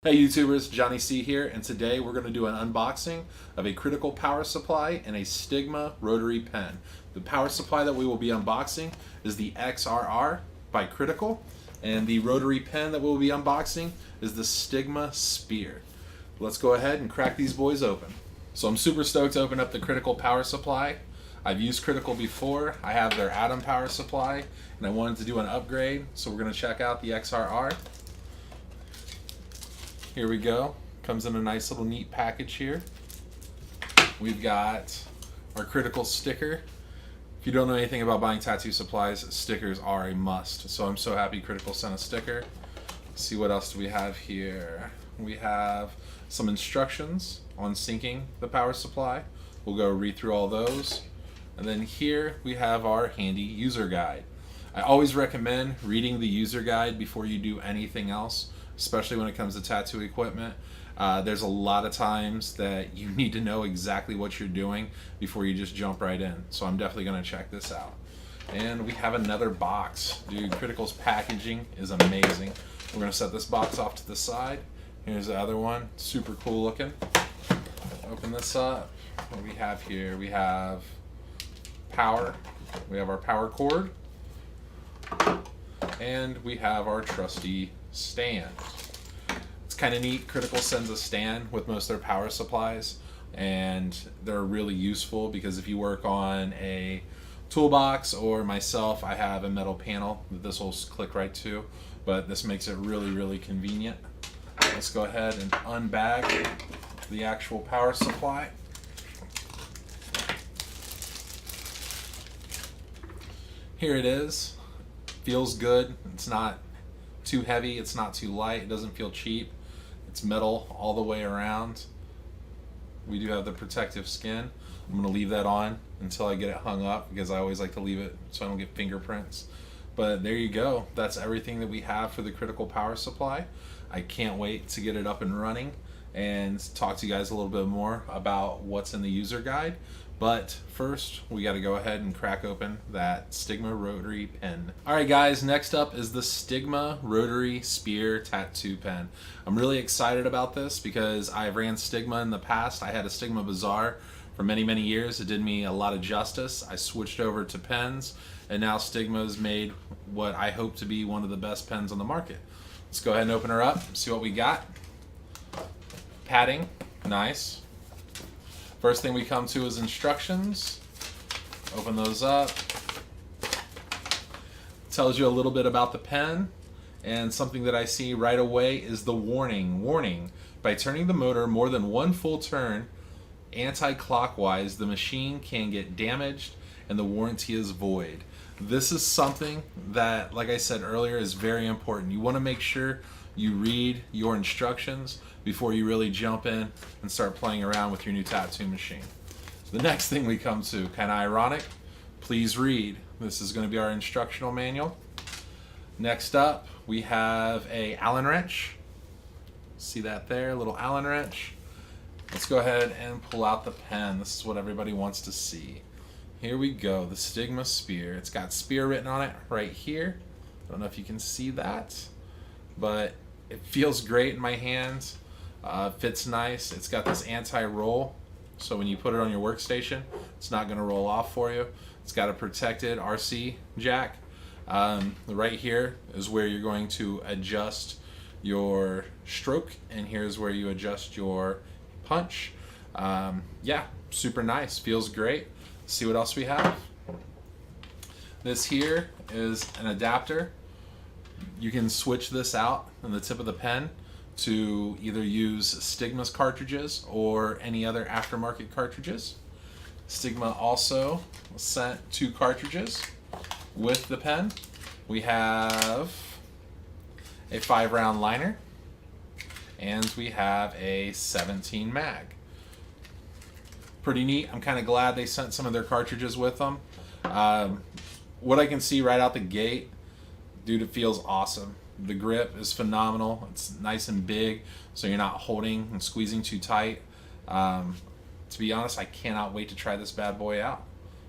Hey YouTubers, Johny.C here, and today we're going to do an unboxing of a Critical power supply and a Stigma rotary pen. The power supply that we will be unboxing is the XRR by Critical, and the rotary pen that we'll be unboxing is the Stigma Spear. Let's go ahead and crack these boys open. So I'm super stoked to open up the Critical power supply. I've used Critical before. I have their Atom power supply, and I wanted to do an upgrade, so we're going to check out the XRR. Here we go. Comes in a nice little neat package here. We've got our Critical sticker. If you don't know anything about buying tattoo supplies, stickers are a must. So I'm so happy Critical sent a sticker. Let's see what else do we have here. We have some instructions on syncing the power supply. We'll go read through all those. And then here we have our handy user guide. I always recommend reading the user guide before you do anything else, especially when it comes to tattoo equipment. There's a lot of times that you need to know exactly what you're doing before you just jump right in. So I'm definitely going to check this out. And we have another box. Dude, Critical's packaging is amazing. We're going to set this box off to the side. Here's the other one. Super cool looking. Open this up. What do we have here? We have power. We have our power cord. And we have our trusty stand. It's kind of neat. Critical sends a stand with most of their power supplies, and they're really useful because if you work on a toolbox, or myself, I have a metal panel that this will click right to, but this makes it really convenient. Let's go ahead and unbag the actual power supply. Here it is. Feels good. It's not too heavy, it's not too light, it doesn't feel cheap. It's metal all the way around. We do have the protective skin. I'm going to leave that on until I get it hung up because I always like to leave it so I don't get fingerprints. But there you go. That's everything that we have for the Critical power supply. I can't wait to get it up and running and talk to you guys a little bit more about what's in the user guide. But first, we got to go ahead and crack open that Stigma rotary pen. Alright guys, next up is the Stigma rotary spear tattoo pen. I'm really excited about this because I've ran Stigma in the past. I had a Stigma Bazaar for many years. It did me a lot of justice. I switched over to pens, and now Stigma has made what I hope to be one of the best pens on the market. Let's go ahead and open her up, see what we got. Padding, nice. First thing we come to is instructions. Open those up. Tells you a little bit about the pen, and something that I see right away is the warning. Warning, by turning the motor more than one full turn anti-clockwise, the machine can get damaged and the warranty is void. This is something that, like I said earlier, is very important. You want to make sure you read your instructions before you really jump in and start playing around with your new tattoo machine. The next thing we come to, kind of ironic, please read. This is going to be our instructional manual. Next up, we have a Allen wrench. See that there, little Allen wrench. Let's go ahead and pull out the pen. This is what everybody wants to see. Here we go, the Stigma Spear. It's got Spear written on it right here. I don't know if you can see that, but it feels great in my hands. Fits nice. It's got this anti-roll, so when you put it on your workstation, it's not going to roll off for you. It's got a protected RC jack. Right here is where you're going to adjust your stroke, and here's where you adjust your punch. Yeah, super nice. Feels great. Let's see what else we have. This here is an adapter. You can switch this out on the tip of the pen to either use Stigma's cartridges or any other aftermarket cartridges. Stigma also sent 2 cartridges with the pen. We have a 5-round liner, and we have a 17 mag. Pretty neat. I'm kind of glad they sent some of their cartridges with them. What I can see right out the gate, dude, it feels awesome. The grip is phenomenal. It's nice and big, so you're not holding and squeezing too tight. To be honest, I cannot wait to try this bad boy out.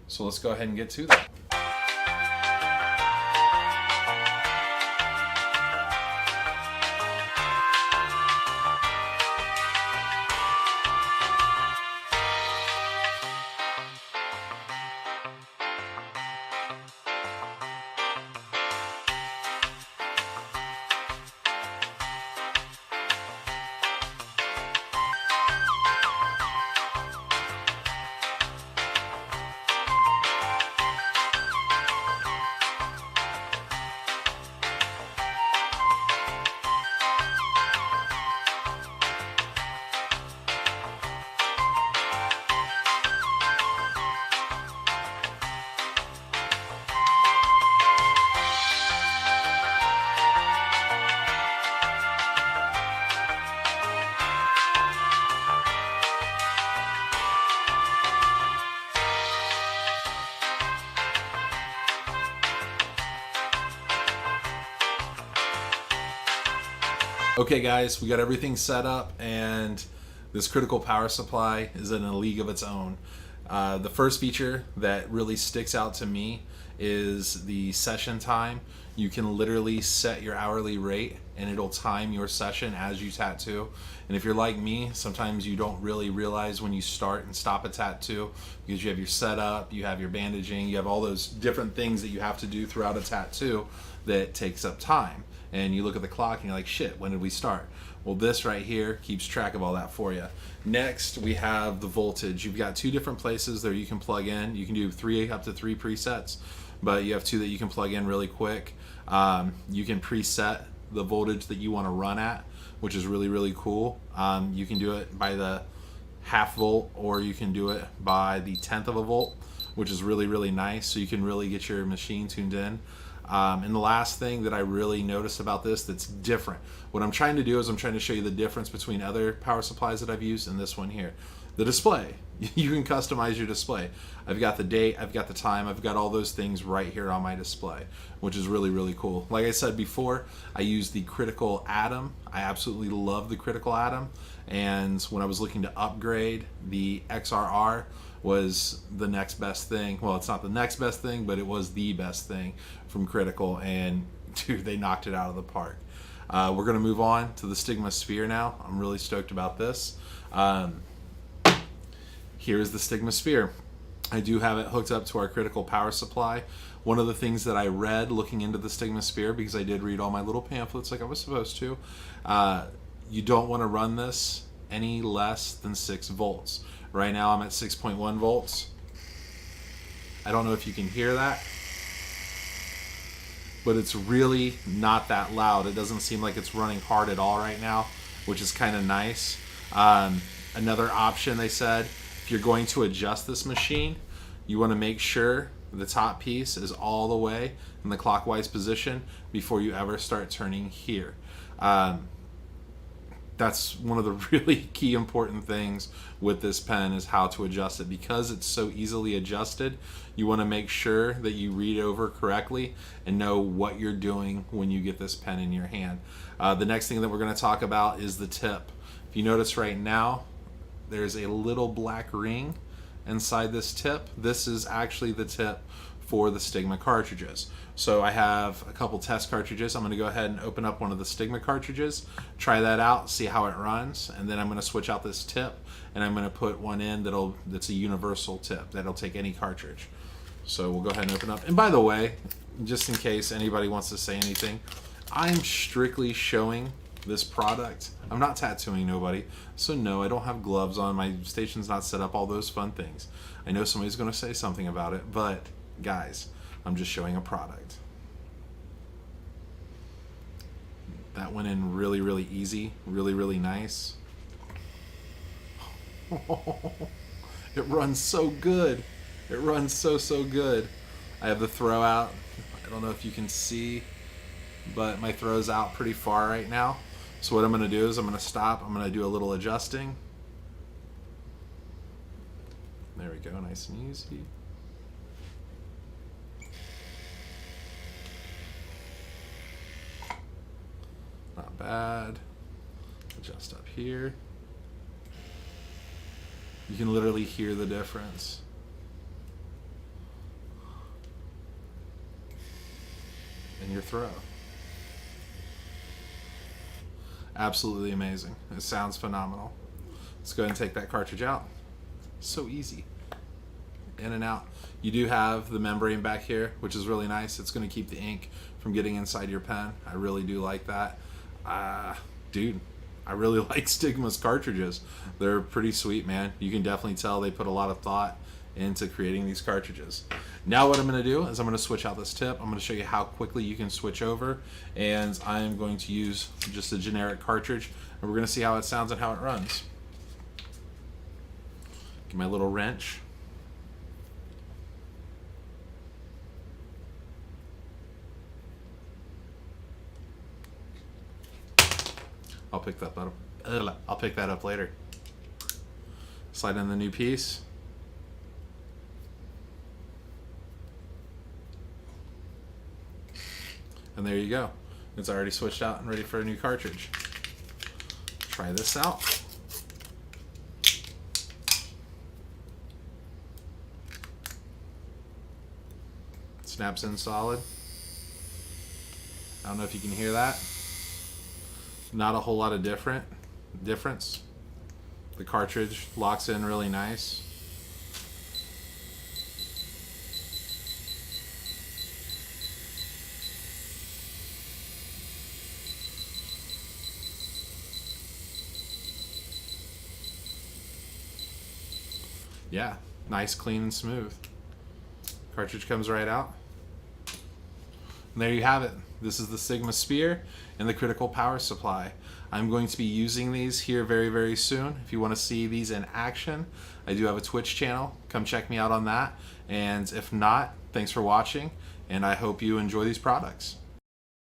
So let's go ahead and get to that. Okay guys, we got everything set up, and this critical power supply is in a league of its own. The first feature that really sticks out to me is the session time. You can literally set your hourly rate and it'll time your session as you tattoo. And if you're like me, sometimes you don't really realize when you start and stop a tattoo, because you have your setup, you have your bandaging, you have all those different things that you have to do throughout a tattoo that takes up time. And you look at the clock and you're like, shit, when did we start? Well, this right here keeps track of all that for you. Next, we have the voltage. You've got two different places there you can plug in. You can do up to three presets, but you have two that you can plug in really quick. You can preset the voltage that you want to run at, which is really, really cool. You can do it by the half volt, or you can do it by the 1/10 of a volt, which is really, really nice. So you can really get your machine tuned in. And the last thing that I really noticed about this that's different, what I'm trying to do is I'm trying to show you the difference between other power supplies that I've used and this one here. The display. You can customize your display. I've got the date, I've got the time, I've got all those things right here on my display, which is really, really cool. Like I said before, I use the Critical Atom. I absolutely love the Critical Atom. And when I was looking to upgrade, the XRR was the next best thing. Well, it's not the next best thing, but it was the best thing from Critical, and dude, they knocked it out of the park. We're gonna move on to the Stigma Spear now. I'm really stoked about this. Here's the Stigma Spear. I do have it hooked up to our critical power supply. One of the things that I read looking into the Stigma Spear, because I did read all my little pamphlets like I was supposed to, you don't want to run this any less than 6 volts. Right now I'm at 6.1 volts. I don't know if you can hear that, but it's really not that loud. It doesn't seem like it's running hard at all right now, which is kind of nice. Another option, they said, if you're going to adjust this machine, you want to make sure the top piece is all the way in the clockwise position before you ever start turning here. That's one of the really key important things with this pen, is how to adjust it. Because it's so easily adjusted, you want to make sure that you read over correctly and know what you're doing when you get this pen in your hand. The next thing that we're going to talk about is the tip. If you notice right now, there's a little black ring inside this tip. This is actually the tip for the Stigma cartridges. So I have a couple test cartridges. I'm going to go ahead and open up one of the Stigma cartridges, try that out, see how it runs, and then I'm going to switch out this tip and I'm going to put one in that's a universal tip that'll take any cartridge. So we'll go ahead and open up. And by the way, just in case anybody wants to say anything, I'm strictly showing this product. I'm not tattooing nobody, so no, I don't have gloves on. My station's not set up, all those fun things. I know somebody's going to say something about it, but guys, I'm just showing a product. That went in really, really easy, really, really nice. It runs so good. It runs so, so good. I have the throw out. I don't know if you can see, but my throw's out pretty far right now. So what I'm going to do is I'm going to stop. I'm going to do a little adjusting. There we go, nice and easy. Not bad. Adjust up here. You can literally hear the difference. In your throw. Absolutely amazing. It sounds phenomenal. Let's go ahead and take that cartridge out. So easy. In and out. You do have the membrane back here, which is really nice. It's going to keep the ink from getting inside your pen. I really do like that. Dude, I really like Stigma's cartridges. They're pretty sweet, man. You can definitely tell they put a lot of thought into creating these cartridges. Now what I'm going to do is I'm going to switch out this tip. I'm going to show you how quickly you can switch over, and I am going to use just a generic cartridge, and we're going to see how it sounds and how it runs. Get my little wrench. I'll pick that up. I'll pick that up later. Slide in the new piece. And there you go. It's already switched out and ready for a new cartridge. try this out. Snaps in solid. I don't know if you can hear that. Not a whole lot of difference. The cartridge locks in really nice. Yeah, nice, clean, and smooth. Cartridge comes right out. And there you have it. This is the Stigma Spear and the Critical Power Supply. I'm going to be using these here very, very soon. If you want to see these in action, I do have a Twitch channel. Come check me out on that. And if not, thanks for watching, and I hope you enjoy these products.